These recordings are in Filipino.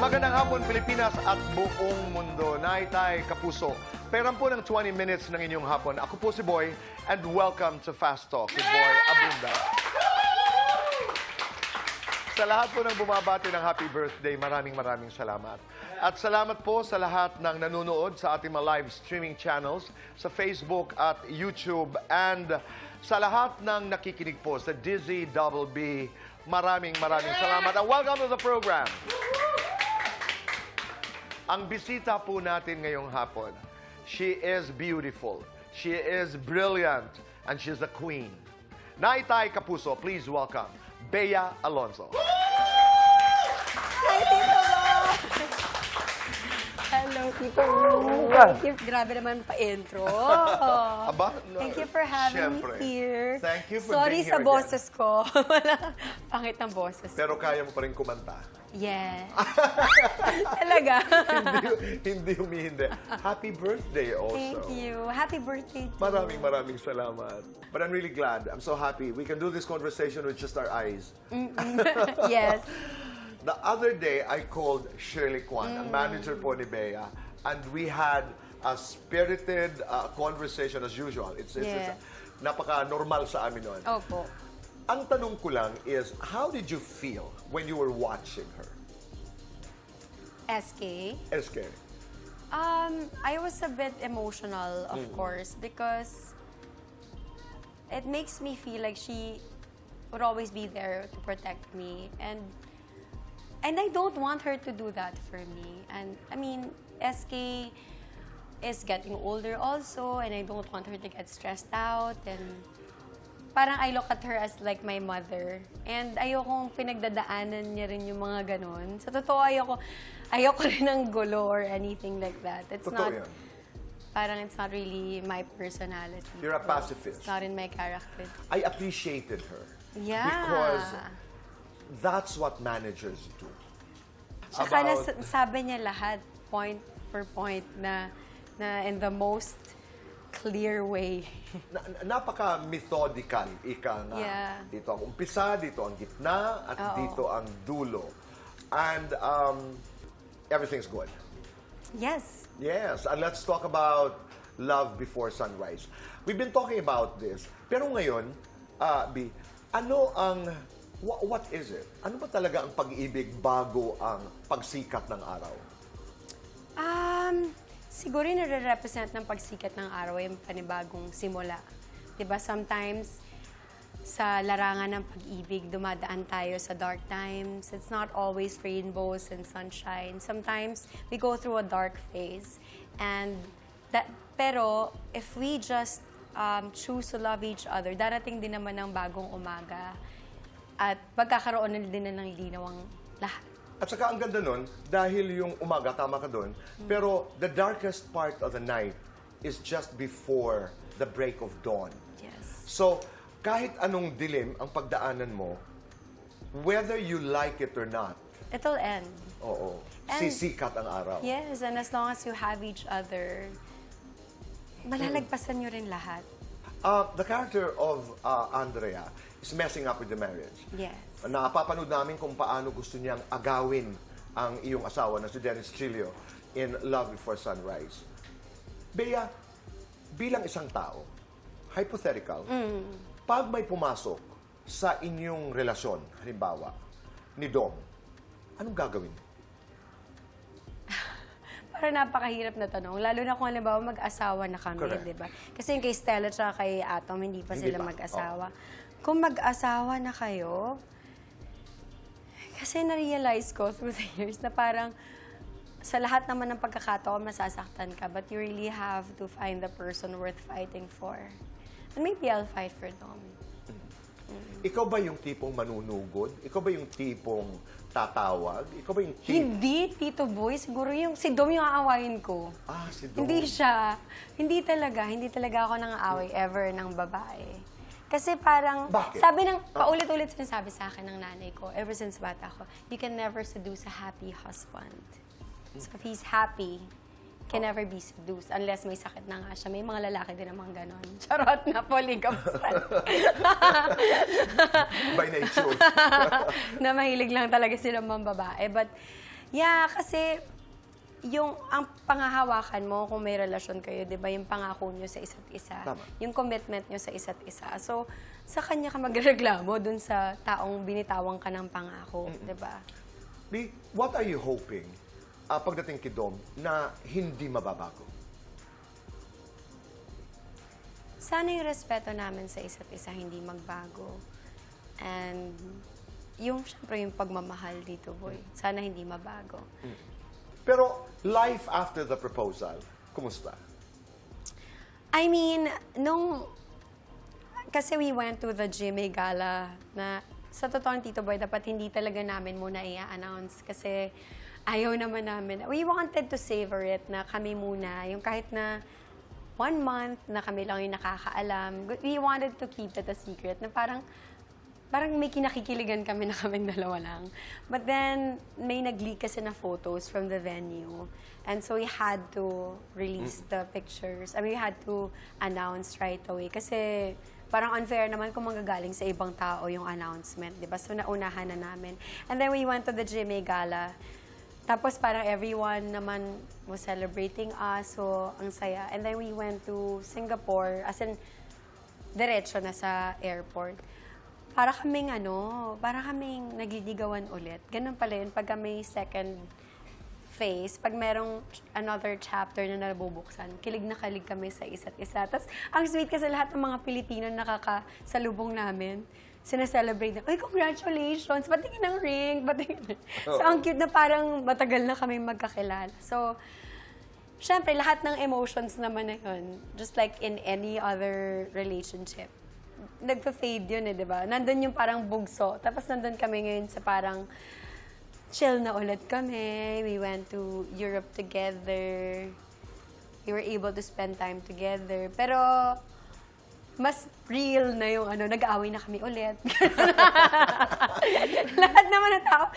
Magandang hapon, Pilipinas at buong mundo. Naitay Kapuso. Peran po ng 20 minutes ng inyong hapon. Ako po si Boy, and welcome to Fast Talk with Boy Abunda. Sa lahat po ng bumabati ng happy birthday, maraming salamat. At salamat po sa lahat ng nanonood sa ating mga live streaming channels sa Facebook at YouTube. And sa lahat ng nakikinig po sa Dizzy Double B, maraming salamat. And welcome to the program. Ang bisita po natin ngayong hapon, she is beautiful, she is brilliant, and she's a queen. Naitay Kapuso, please welcome Bea Alonzo. Hi, Tito Bob! Hello, Tito Bob. Thank you. Grabe naman pa-intro. Aba, Thank you for having syempre. me here. Thank you for Sorry being here sa boses ko. Pangit ng boses. Pero kaya mo pa rin kumanta. Yes. Talaga. hindi humihindi. Happy birthday also. Thank you. Happy birthday to Maraming salamat. But I'm really glad. I'm so happy. We can do this conversation with just our eyes. Yes. The other day, I called Shirley Kwan, ang manager po ni Bea, and we had a spirited conversation as usual. It's Yeah. napaka-normal sa amin noon. Opo. Ang tanong ko lang is, how did you feel when you were watching her? SK? SK. I was a bit emotional, of course, because it makes me feel like she would always be there to protect me. And I don't want her to do that for me. And I mean, SK is getting older also, and I don't want her to get stressed out. And parang I look at her as like my mother. And ayokong pinagdadaanan niya rin yung mga ganon. Sa totoo, ayoko rin ng gulo or anything like that. It's Totoo not, yan. parang it's not really my personality. You're a pacifist. It's not in my character. I appreciated her. Yeah. Because that's what managers do. Tsaka sabi niya lahat, point per point, na in the most clear way. Napaka-methodical, ika nga. Yeah. Dito ang umpisa, dito ang gitna, at dito ang dulo. And everything's good. Yes. Yes, and let's talk about Love Before Sunrise. We've been talking about this. Pero ngayon, B, ano ang, what is it? Ano ba talaga ang pag-ibig bago ang pagsikat ng araw? Siguro yung nare-represent ng pagsikat ng araw yung panibagong simula. Diba, sometimes sa larangan ng pag-ibig, dumadaan tayo sa dark times. It's not always rainbows and sunshine. Sometimes we go through a dark phase. Pero if we just choose to love each other, darating din naman ng bagong umaga at pagkakaroon din na ng linaw ang lahat. At saka ang ganda nun, dahil yung umaga, tama ka dun, pero the darkest part of the night is just before the break of dawn. Yes. So, kahit anong dilim ang pagdaanan mo, whether you like it or not, It'll end. oo, And- sisikat ang araw. Yes, and as long as you have each other, malalagpasan nyo rin lahat. The character of Andrea is messing up with the marriage. Yes. Napapanood namin kung paano gusto niyang agawin ang iyong asawa na si Dennis Chilio in Love Before Sunrise. Bea, bilang isang tao, hypothetical, pag may pumasok sa inyong relasyon, halimbawa, ni Dom, anong gagawin? Parang napakahirap na tanong. Lalo na kung halimbawa mag-asawa na kami, Correct. di ba? Kasi yung kay Stella at kay Atom, hindi pa Hindi sila pa. mag-asawa. Kung mag-asawa na kayo, kasi na-realize ko through the years na parang sa lahat naman ng pagkakataon, masasaktan ka, but you really have to find the person worth fighting for. And maybe I'll fight for Dom. Ikaw ba yung tipong manunugod? Ikaw ba yung tipong tatawag? Ikaw ba yung Hindi, Tito Boy. Siguro si Dom yung aawayin ko. Si Dom. Hindi siya. Hindi talaga ako nang aaway ever ng babae. Kasi parang, Bakit? sabi ng, paulit-ulit sinasabi sa akin ng nanay ko, ever since bata ko, you can never seduce a happy husband. So if he's happy, can never be seduced unless may sakit na nga siya. May mga lalaki din naman ganon. Charot na, polygamous. By nature. Na mahilig lang talaga sila mga babae. But Yeah, kasi ang pangahawakan mo kung may relasyon kayo, di ba, yung pangako nyo sa isa't isa. Tama. Yung commitment nyo sa isa't isa. So, sa kanya ka magreklamo dun sa taong binitawan ka ng pangako, di ba? B, what are you hoping pagdating kay Dom na hindi mababago? Sana yung respeto namin sa isa't isa hindi magbago. And syempre yung pagmamahal dito, boy. Sana hindi mabago. Pero life after the proposal, kumusta? I mean, kasi we went to the GMA Gala na sa totoong Tito Boy, dapat hindi talaga namin muna i-announce kasi ayaw naman namin. We wanted to savor it na kami muna, yung kahit na 1 month na kami lang yung nakakaalam. We wanted to keep it a secret na parang may kinakikiligan kami na kaming dalawa lang. But then, may nag-leak kasi na photos from the venue. And so, we had to release the pictures. I mean, we had to announce right away. Kasi, parang unfair naman kung manggagaling sa ibang tao yung announcement, di ba? So, naunahan na namin. And then, we went to the GMA Gala. Tapos, parang everyone naman was celebrating us. So, ang saya. And then, we went to Singapore. As in, diretso na sa airport. Para kaming nagliligawan ulit. Ganun pala yun pag may second phase, pag merong another chapter na nabubuksan, kilig na kilig kami sa isa't isa. Tapos, ang sweet kasi lahat ng mga Pilipino nakakasalubong namin, sineselebrate na, ay, congratulations! Batingin ng ring! Batingin. So, ang cute na parang matagal na kami magkakilala. So, syempre, lahat ng emotions naman na yun, just like in any other relationship, nagpa-fade yun di ba? Nandun yung parang bugso. Tapos nandun kami ngayon sa parang chill na ulit kami. We went to Europe together. We were able to spend time together. Pero mas real na yung nag-aaway na kami ulit. Lahat naman ng tao.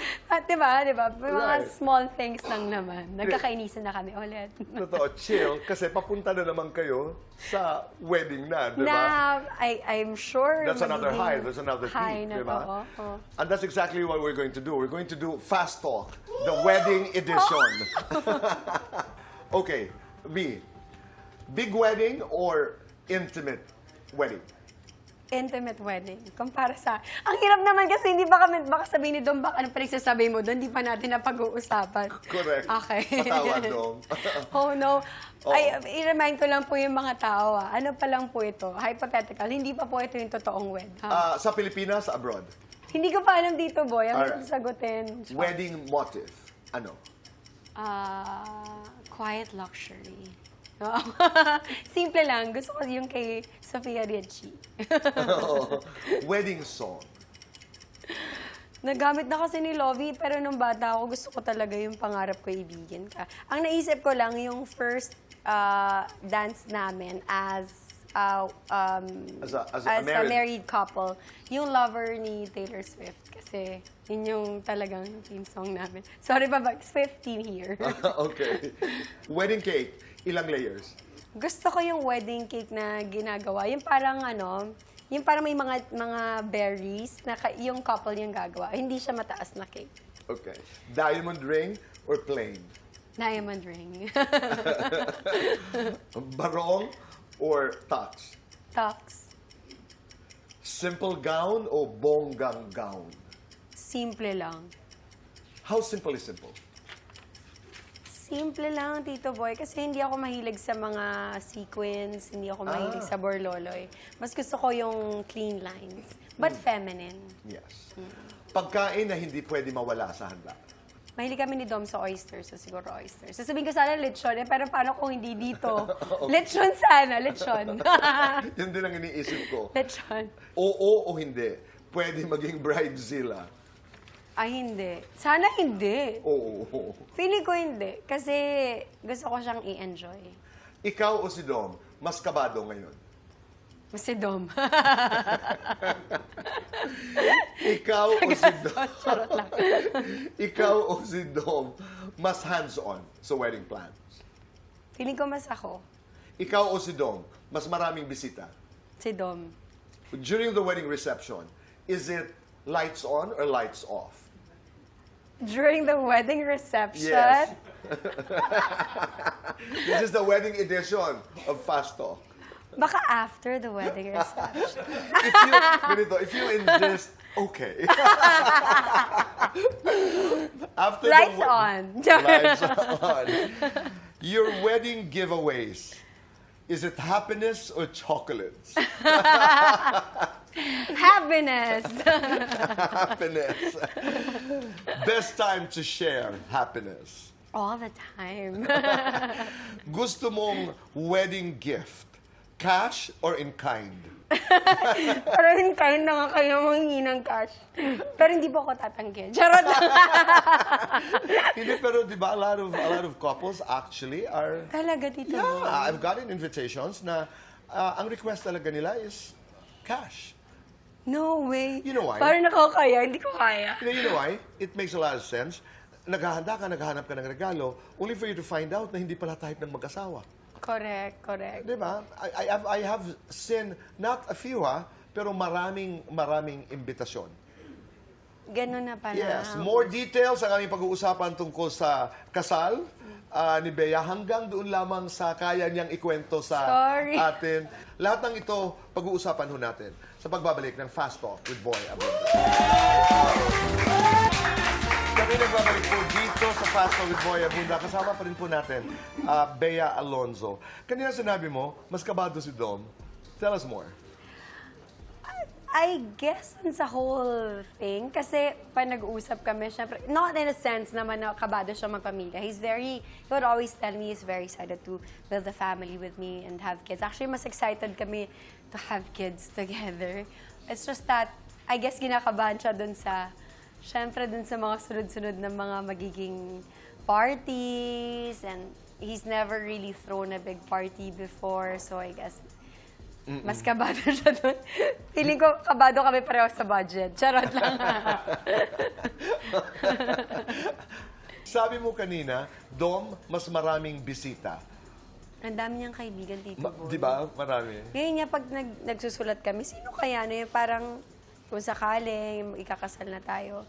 Di ba? May mga Right. small things lang naman. Nagkakainisan na kami ulit. Totoo, chill, kasi papunta na naman kayo sa wedding na, di ba? Na, I'm sure That's another magiging high, that's another high peak, na di ba? oo. And that's exactly what we're going to do. We're going to do Fast Talk, the wedding edition. Okay, B, big wedding or intimate wedding? Intimate wedding. Kumpara sa... Ang hirap naman kasi hindi baka sabihin ni Dom, baka ano pa sasabihin mo doon, hindi pa natin napag-uusapan. Correct. Okay. Patawad, Dom. Oh, no. Oh. Ay, i-remind ko lang po yung mga tao. Ano pa lang po ito? Hypothetical. Hindi pa po ito yung totoong wed. Sa Pilipinas, abroad. Hindi ko pa alam dito, boy. Ang Alright. hirap sagutin. Wedding motive. Ano? Quiet luxury. Simple lang. Gusto ko yung kay Sofia Ricci. Wedding song. Nagamit na kasi ni Lovie, pero nung bata ako, gusto ko talaga yung pangarap ko, ibigin ka. Ang naisip ko lang, yung first dance namin as a married couple, yung Lover ni Taylor Swift. Kasi yun yung talagang theme song namin. Sorry ba, Swift team here. Okay. Wedding cake, ilang layers? Gusto ko yung wedding cake na ginagawa. Yung parang yung parang may mga berries na yung couple yung gagawa. Hindi siya mataas na cake. Okay. Diamond ring or plain? Diamond ring. Barong or tux? Tux. Simple gown o bonggang gown? Simple lang. How simple is simple? Simple lang, Tito Boy. Kasi hindi ako mahilig sa mga sequins, hindi ako mahilig sa borloloy. Mas gusto ko yung clean lines. But feminine. Yes. Pagkain na hindi pwede mawala sa handa. Mahilig kami ni Dom sa oysters, so siguro oysters. Sasabihin ko sana lechon, pero paano kung hindi dito? Lechon sana, lechon. Yun din ang iniisip ko. Lechon. Oo o hindi, pwede maging bridezilla. Ay, hindi. Sana hindi. Oo. Feeling ko hindi. Kasi gusto ko siyang i-enjoy. Ikaw o si Dom, mas kabado ngayon? Si Dom. Ikaw o si Dom? Charot lang. Ikaw o si Dom, mas hands-on sa wedding plans? Feeling ko mas ako. Ikaw o si Dom, mas maraming bisita? Si Dom. During the wedding reception, is it lights on or lights off? During the wedding reception? Yes. This is the wedding edition of Fast Talk. Baka after the wedding reception. If you insist, okay. After Lights the on. Lights on. Your wedding giveaways. Is it happiness or chocolates? Happiness. Happiness. Best time to share happiness. All the time. Gusto mong wedding gift, cash or in kind? Pero in kind na nga kayo manghingi ng cash. Pero hindi po ako tatanggi. Charot lang. Hindi, pero di ba a lot of couples actually are... Talaga dito. Yeah, I've gotten invitations na ang request talaga nila is cash. No way. You know why? Parang nakakaya, hindi ko kaya. You know why? It makes a lot of sense. Naghahanda ka, naghahanap ka ng regalo, only for you to find out na hindi pala type ng mag-asawa. Correct, correct. Di ba? I have seen, not a few pero maraming imbitasyon. Ganun na pala. Yes, more details ang aming pag-uusapan tungkol sa kasal ni Bea hanggang doon lamang sa kaya niyang ikwento sa Sorry. atin. Lahat ng ito, pag-uusapan ho natin sa pagbabalik ng Fast Talk with Boy Abunda. Kami nagbabalik po dito sa Fast Talk with Boy Abunda. Kasama pa rin po natin, Bea Alonzo. Kanina sinabi mo, mas kabado si Dom. Tell us more. I guess sa whole thing, kasi pa nag-uusap kami, syempre, not in a sense naman na kabado siya magpamilya. He would always tell me he's very excited to build a family with me and have kids. Actually, mas excited kami to have kids together. It's just that, I guess ginakabahan siya dun sa, syempre dun sa mga sunod-sunod na mga magiging parties, and he's never really thrown a big party before, so I guess mas kabado siya doon. Feeling ko, kabado kami pareho sa budget. Charot lang. Sabi mo kanina, Dom, mas maraming bisita. Ang dami niyang kaibigan, Tito Boy. Di ba? Marami. Ngayon niya, pag nagsusulat kami, sino kaya na yun? Parang, kung sakaling ikakasal na tayo,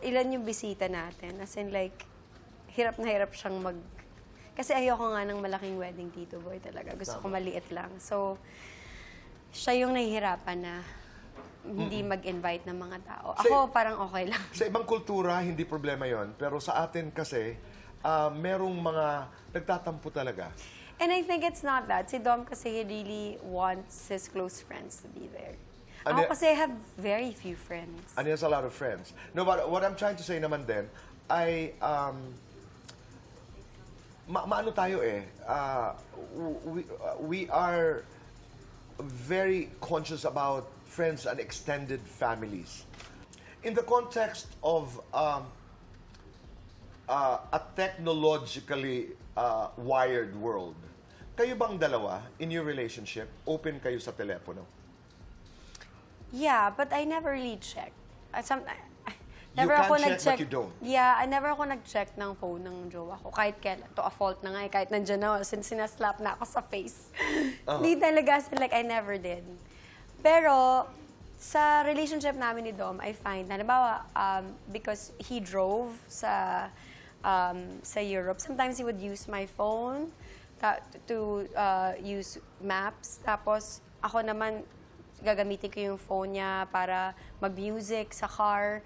ilan yung bisita natin? As in like, hirap na hirap siyang Kasi ayoko nga ng malaking wedding, Tito Boy, talaga. Gusto ko maliit lang. So, siya yung nahihirapan na hindi mag-invite ng mga tao. Ako, parang okay lang. Sa ibang kultura, hindi problema yon. Pero sa atin kasi, merong mga nagtatampo talaga. And I think it's not that. Si Dom kasi he really wants his close friends to be there. Ako kasi I have very few friends. And he has a lot of friends. No, but what I'm trying to say naman din, ay, maano tayo we are very conscious about friends and extended families. In the context of a technologically wired world, kayo bang dalawa, in your relationship, open kayo sa telepono? Yeah, but I never really checked. You can check, but you don't. Yeah, I never ako nag-check ng phone ng jowa ko. Kahit kailan. To a fault na nga. Kahit nandiyan na, since sinaslap na ako sa face. Hindi talaga. So, like, I never did. Pero, sa relationship namin ni Dom, I find, halimbawa, because he drove sa Europe, sometimes he would use my phone to use maps. Tapos, ako naman, gagamitin ko yung phone niya para mag-music sa car.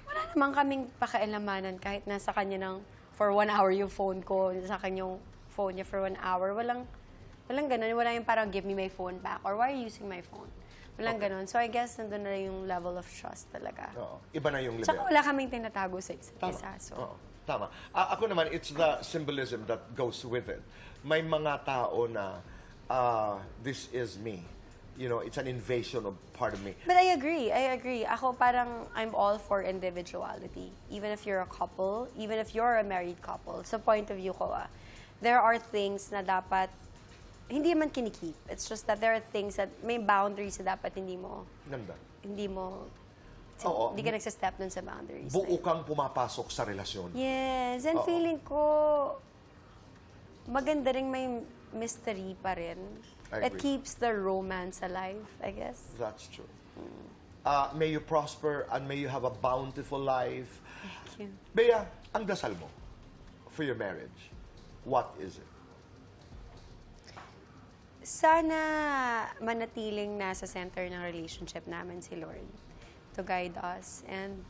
Wala naman kaming pakialamanan kahit nasa kanya ng for 1 hour yung phone ko, sa kanya yung phone niya for 1 hour. Walang ganun. Wala yung parang give me my phone back or why are you using my phone? Walang ganun. So I guess nandun na yung level of trust talaga. Oo. Iba na yung level. Tsaka wala kaming tinatago sa isa't Tama. isa. So. Oo. Tama. Ako naman, it's the symbolism that goes with it. May mga tao na this is me. You know, it's an invasion of part of me. But I agree. Ako parang I'm all for individuality. Even if you're a couple, even if you're a married couple, sa point of view ko, there are things na dapat hindi man kinikip. It's just that there are things that may boundaries na dapat hindi mo Oo. hindi ka nagsastep dun sa boundaries. Buo kang pumapasok sa relasyon. Yes, and Oo. feeling ko maganda rin may mystery pa rin. I It agree. keeps the romance alive, I guess. That's true. May you prosper and may you have a bountiful life. Thank you. Bea, ang dasal mo for your marriage, what is it? Sana manatiling nasa center ng relationship namin si Lord to guide us. And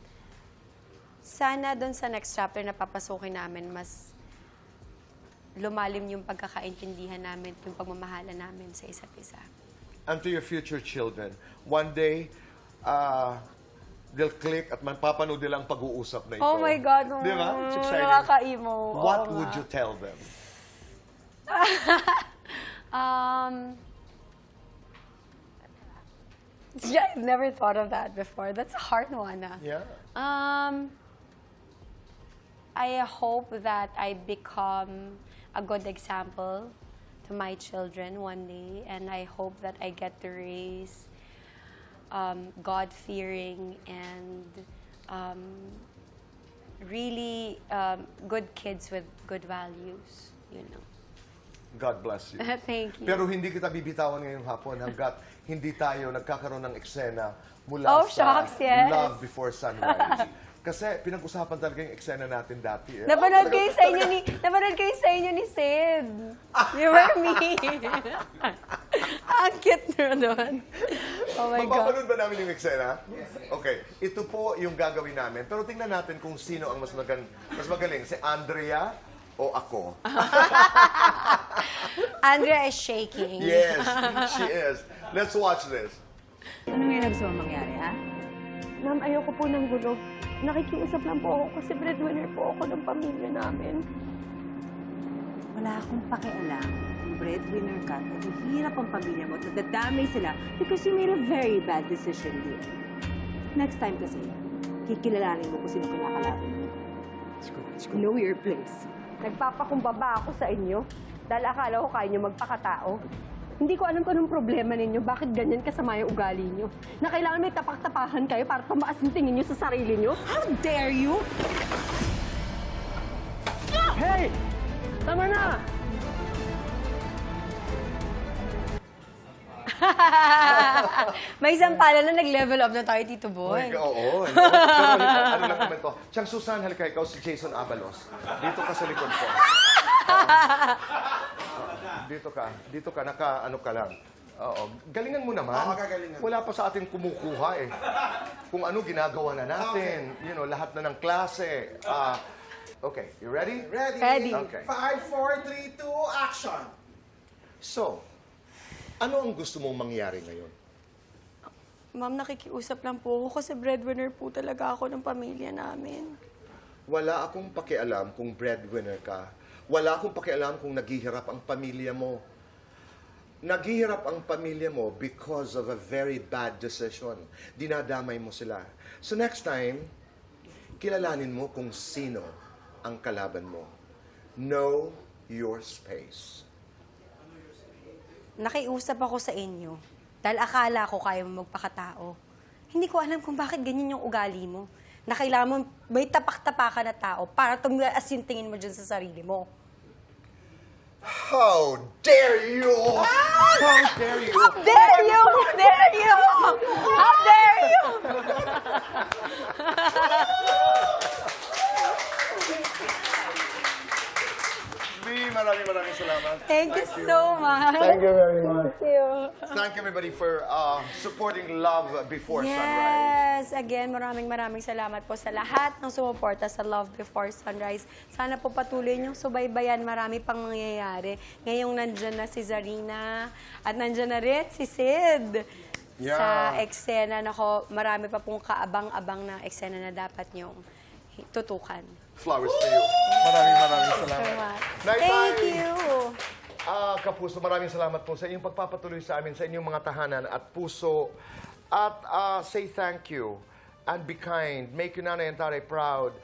sana doon sa next chapter na papasukin namin, mas lumalim yung pagkakaintindihan namin, yung pagmamahala namin sa isa't isa. And to your future children, one day, they'll click at mapapanood nila ang pag-uusap na ito. Oh my God! Di ba? It's exciting. Nakaka-emo. What Oo would nga. you tell them? Yeah, I've never thought of that before. That's a hard one. Yeah. I hope that I become a good example to my children one day, and I hope that I get to raise God-fearing and really good kids with good values, you know. God bless you. Thank you. Pero hindi kita bibitawan ngayong hapon hanggat hindi tayo nagkakaroon ng eksena mula Oh, sa shucks, yes. Love Before Sunrise. Kasi pinag-usapan talaga yung eksena natin dati. Napanood ko yung sa inyo ni Sid. You were me. Ang cute na doon. Oh my God. Mapapanood ba namin yung eksena? Yes. Okay. Ito po yung gagawin namin. Pero tingnan natin kung sino ang mas magaling. Si Andrea o ako? Andrea is shaking. Yes, she is. Let's watch this. Ano ngayon gusto mong mangyari, ha? Ma'am, ayoko po ng gulo. Nakikiusap lang po ako kasi breadwinner po ako ng pamilya namin. Wala akong pakialam kung breadwinner ka at hirap ang pamilya mo at nadadamay sila because you made a very bad decision, dear. Next time kasi, kikilalanin mo kung sino kinakalaban mo. Let's go. Know your place. Nagpapakumbaba ako sa inyo dahil akala ko kaya nyo magpakatao. Hindi ko alam kung anong problema ninyo, bakit ganyan kasama yung ugali nyo. Na kailangan may tapak-tapahan kayo para tumaas yung tingin nyo sa sarili nyo. How dare you? Hey! Tama na! May isang pala na nag-level up na tayo, Tito Boy. Oo. Pero ano lang naman to. Siyang Susan, halika ikaw si Jason Abalos. Dito ka sa likod ko. Dito ka, naka-ano ka lang. Oo. Galingan mo naman. Wala pa sa atin kumukuha eh. Kung ano ginagawa na natin. You know, lahat na ng klase. Okay, you ready? Ready. Okay. 5, 4, 3, 2, action! So, ano ang gusto mong mangyari ngayon? Ma'am, nakikiusap lang po ako kasi breadwinner po talaga ako ng pamilya namin. Wala akong pakialam kung breadwinner ka. Wala akong pakialam kung naghihirap ang pamilya mo. Naghihirap ang pamilya mo because of a very bad decision. Dinadamay mo sila. So next time, kilalanin mo kung sino ang kalaban mo. Know your space. Nakiusap ako sa inyo dahil akala ko kaya mo magpakatao. Hindi ko alam kung bakit ganyan yung ugali mo. Na kailangan mo may tapak-tapakan na tao para tumaas yung tingin mo dyan sa sarili mo. How dare you! How dare you! How dare you! How dare you! How dare you! Maraming salamat. Thank you so much. Thank you very much. Thank you. Thank you everybody for supporting Love Before Sunrise. Yes! Again, maraming salamat po sa lahat ng sumuporta sa Love Before Sunrise. Sana po patuloy niyong subaybayan. Marami pang mangyayari. Ngayong nandyan na si Zarina at nandyan na rin si Sid. Yeah. Sa eksena. Nako, marami pa pong kaabang-abang na eksena na dapat niyong tutukan. Flowers to you. Maraming salamat. So much. Night Thank time. you! Kapuso, maraming salamat po sa inyong pagpapatuloy sa amin, sa inyong mga tahanan at puso. At say thank you and be kind. Make your nanay and tatay proud.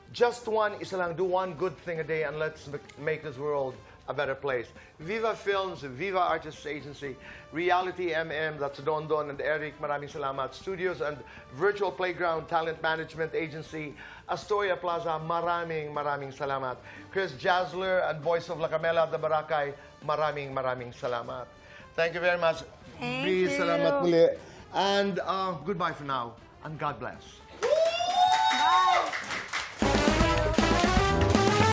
Just isa lang. Do one good thing a day and let's make this world a better place. Viva Films, Viva Artists Agency, Reality MM, that's Don Don and Eric, maraming salamat. Studios and Virtual Playground Talent Management Agency, Astoria Plaza, maraming salamat. Chris Jasler and Voice of La Camela de Barangay, maraming salamat. Thank you very much. Thank Please, you. salamat muli. And goodbye for now, and God bless.